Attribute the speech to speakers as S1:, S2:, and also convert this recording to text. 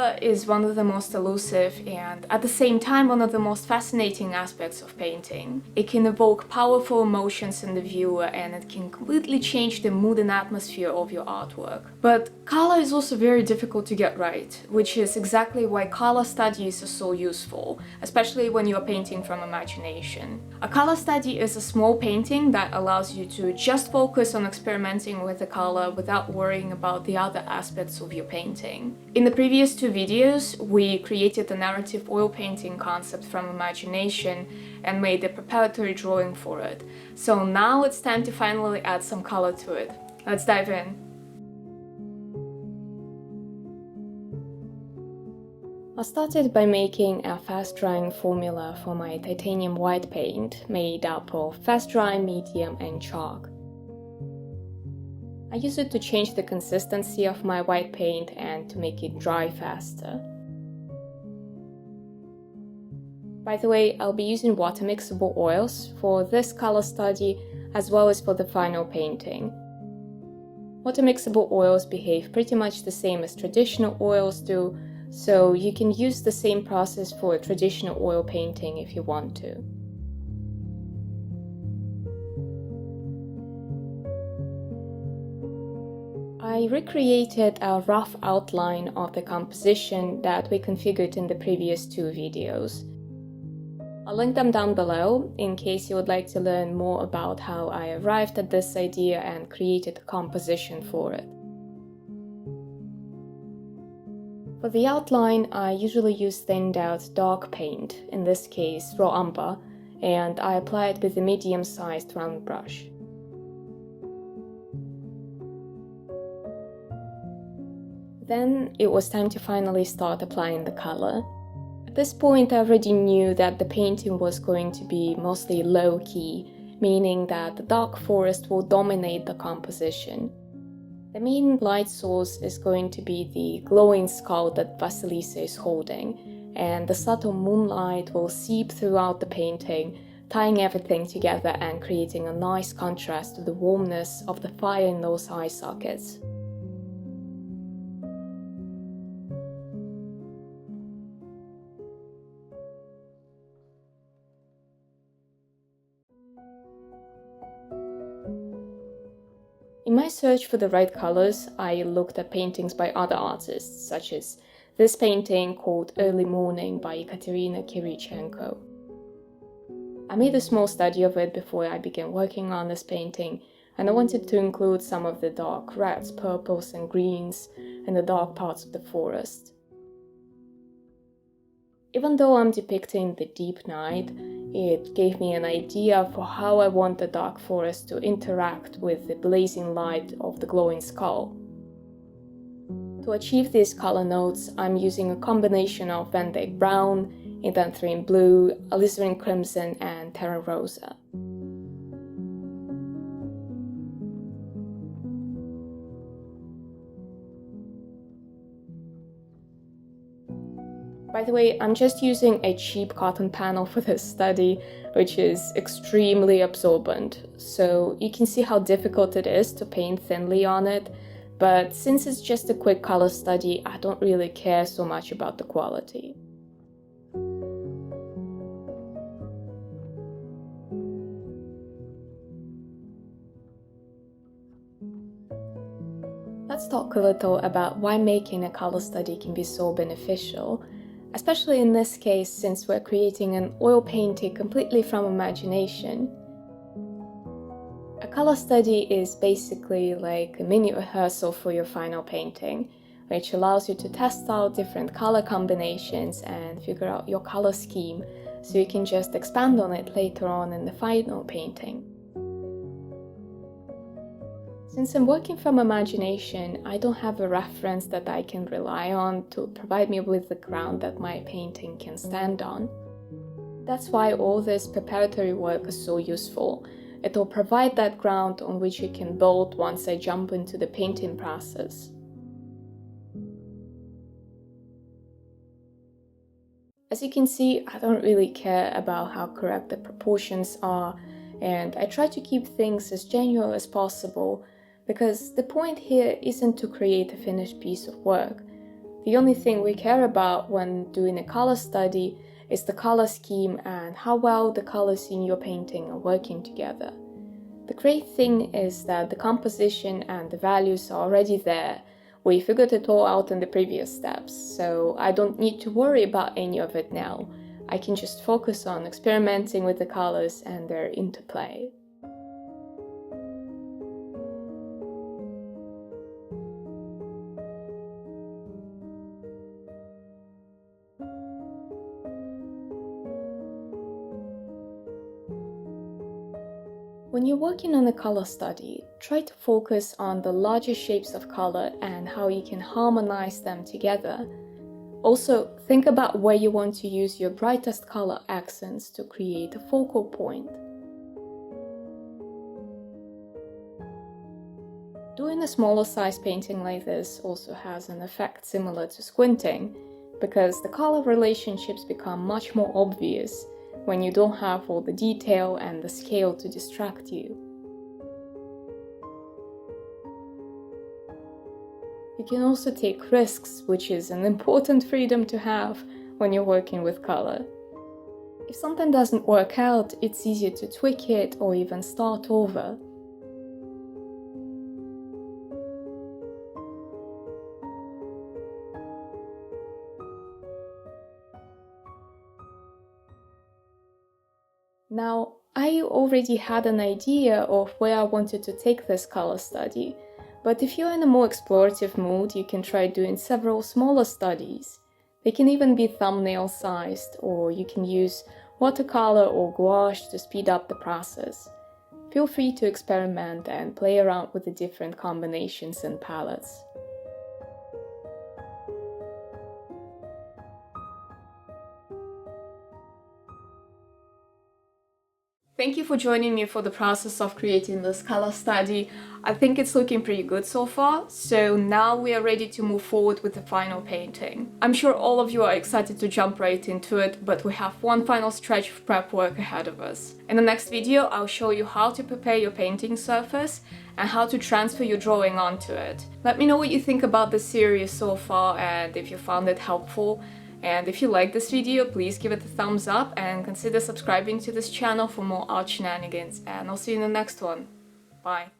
S1: Color is one of the most elusive and, at the same time, one of the most fascinating aspects of painting. It can evoke powerful emotions in the viewer, and it can completely change the mood and atmosphere of your artwork. But color is also very difficult to get right, which is exactly why color studies are so useful, especially when you're painting from imagination. A color study is a small painting that allows you to just focus on experimenting with the color without worrying about the other aspects of your painting. In the previous two videos, we created a narrative oil painting concept from imagination and made a preparatory drawing for it. So now it's time to finally add some color to it. Let's dive in. I started by making a fast-drying formula for my titanium white paint made up of fast-dry, medium and chalk. I use it to change the consistency of my white paint and to make it dry faster. By the way, I'll be using water-mixable oils for this color study as well as for the final painting. Water-mixable oils behave pretty much the same as traditional oils do, so you can use the same process for a traditional oil painting if you want to. I recreated a rough outline of the composition that we configured in the previous two videos. I'll link them down below in case you would like to learn more about how I arrived at this idea and created a composition for it. For the outline, I usually use thinned out dark paint, in this case raw umber, and I apply it with a medium-sized round brush. Then it was time to finally start applying the color. At this point, I already knew that the painting was going to be mostly low-key, meaning that the dark forest will dominate the composition. The main light source is going to be the glowing skull that Vasilisa is holding, and the subtle moonlight will seep throughout the painting, tying everything together and creating a nice contrast to the warmness of the fire in those eye sockets. In my search for the right colors, I looked at paintings by other artists, such as this painting called Early Morning by Katerina Kirichenko. I made a small study of it before I began working on this painting, and I wanted to include some of the dark reds, purples and greens in the dark parts of the forest. Even though I'm depicting the deep night, it gave me an idea for how I want the dark forest to interact with the blazing light of the glowing skull. To achieve these color notes, I'm using a combination of Van Dyke Brown, Indanthrene Blue, Alizarin Crimson and Terra Rosa. By the way, I'm just using a cheap cotton panel for this study, which is extremely absorbent, so you can see how difficult it is to paint thinly on it, but since it's just a quick color study, I don't really care so much about the quality. Let's talk a little about why making a color study can be so beneficial. Especially in this case, since we're creating an oil painting completely from imagination. A color study is basically like a mini rehearsal for your final painting, which allows you to test out different color combinations and figure out your color scheme, so you can just expand on it later on in the final painting. Since I'm working from imagination, I don't have a reference that I can rely on to provide me with the ground that my painting can stand on. That's why all this preparatory work is so useful. It will provide that ground on which you can build once I jump into the painting process. As you can see, I don't really care about how correct the proportions are, and I try to keep things as genuine as possible, because the point here isn't to create a finished piece of work. The only thing we care about when doing a color study is the color scheme and how well the colors in your painting are working together. The great thing is that the composition and the values are already there. We figured it all out in the previous steps, so I don't need to worry about any of it now. I can just focus on experimenting with the colors and their interplay. When you're working on a color study, try to focus on the larger shapes of color and how you can harmonize them together. Also, think about where you want to use your brightest color accents to create a focal point. Doing a smaller size painting like this also has an effect similar to squinting, because the color relationships become much more obvious when you don't have all the detail and the scale to distract you. You can also take risks, which is an important freedom to have when you're working with color. If something doesn't work out, it's easier to tweak it or even start over. Now, I already had an idea of where I wanted to take this color study, but if you're in a more explorative mood, you can try doing several smaller studies. They can even be thumbnail sized, or you can use watercolor or gouache to speed up the process. Feel free to experiment and play around with the different combinations and palettes. Thank you for joining me for the process of creating this color study. I think it's looking pretty good so far, so now we are ready to move forward with the final painting. I'm sure all of you are excited to jump right into it, but we have one final stretch of prep work ahead of us. In the next video, I'll show you how to prepare your painting surface and how to transfer your drawing onto it. Let me know what you think about the series so far and if you found it helpful. And if you like this video, please give it a thumbs up and consider subscribing to this channel for more art shenanigans, and I'll see you in the next one. Bye!